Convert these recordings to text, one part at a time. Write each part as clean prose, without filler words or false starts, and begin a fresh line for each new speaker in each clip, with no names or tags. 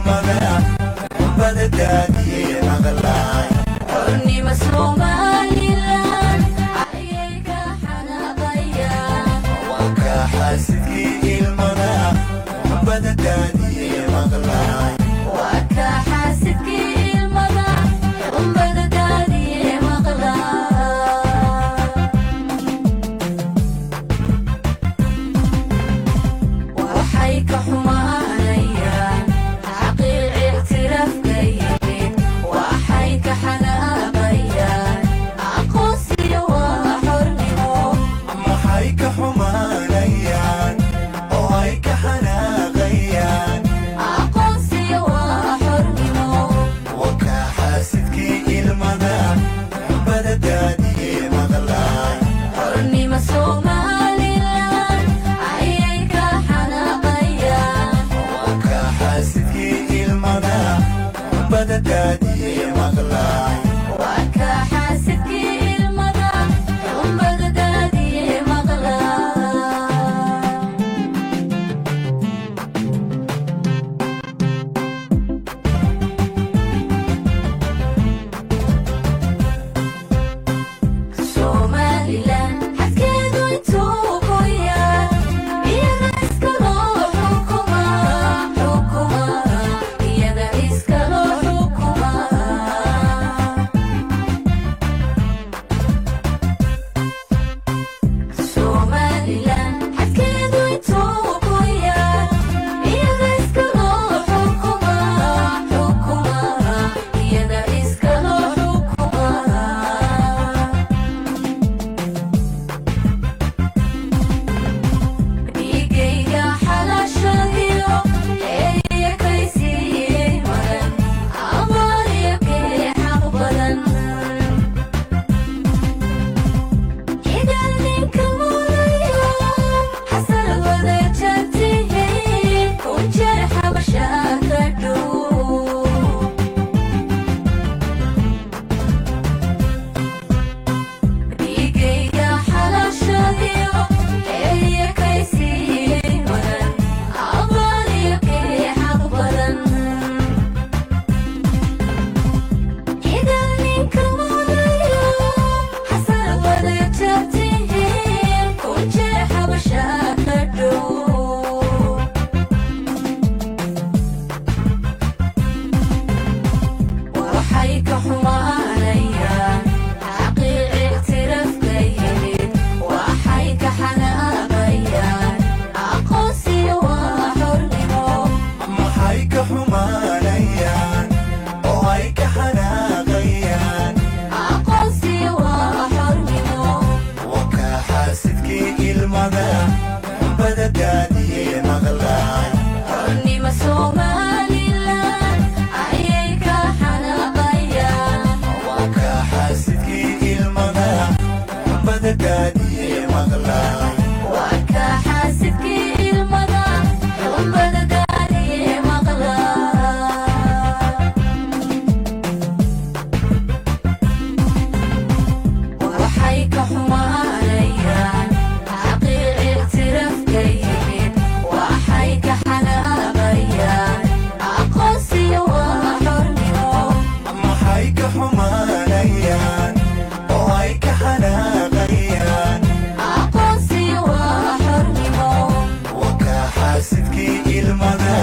ilmada badadaadii maqlaay
xornimo Somalilan ayay ka xanaaqayaan
waa ka xaasidkii ilmada badadaadii maqlaay
waa ka xaasidkii ilmada badadaadii maqlaay waxay ka xumaanayaan xaqiiq ictiraafka yimid waxay ka xanaaqayaan aqoonsiga waa xornimo
maxay ka xumaanayaan oo ay ka xanaaqayaan
aqoonsiga waa xornimo
waa ka xaasidkii ilmada badadaadii maqlaay
xornimo Somalilan ayay ka xanaaqayaan
waa ka xaasidkii ilmada badadaadii maqlaay
waa ka xaasidkii ilmada badadaadii maqlaay Somalilan xadkeedu intuu ku yaal iyada iska loo xukuma iyada iska loo xukuma Somalilan xadkeedu intuu ku yaal iyada iska loo xukuma iyada iska loo xukuma dhiigayga xalaashadiyo eeya kaysiiyey maran abaariyo kee xaq badan igal ninka mudayo xasal wada jartihiin ku jeer xabasha ka dhow dhiigayga xalaashadiyo eeya kaysiiyey maran abaariyo kee xaq badan igal ninka mudayo xasal wada jartihiin ku jeer xabasha ka dhow waxay ka xumaanayaan xaqiiq ictiraafka yimid waxay ka xanaaqayaan aqoonsiga waa xornimo
maxay ka xumaanayaan oo ay ka xanaaqayaan
aqoonsiga waa xornimo
waa ka xaasidkii ilmada badadaadii maqlaay
xornimo Somalilan ayay ka xanaaqayaan
waa ka xaasidkii ilmada badadaadii maqlaay
waa ka xaasidkii ilmada badadaadii maqlaay waxay ka xumaanayaan xaqiiq ictiraafka yimid waxay ka xanaaqayaan aqoonsiga waa xornimo
maxay ka xumaanayaan oo ay ka xanaaqayaan
aqoonsiga waa xornimo
waa ka xaasidkii ilmada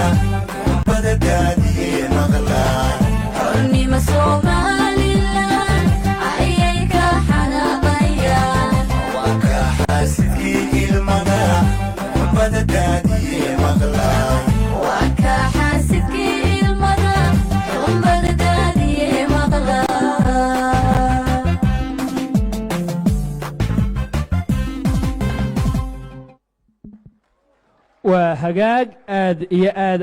badadaadii maqlaay
xornimo Somalilan ayay ka xanaaqayaan
waa ka xaasidkii ilmada badadaadii maqlaay
waa ka xaasidkii ilmada badadaadii maqlaay
waa hagaag aad iyo aad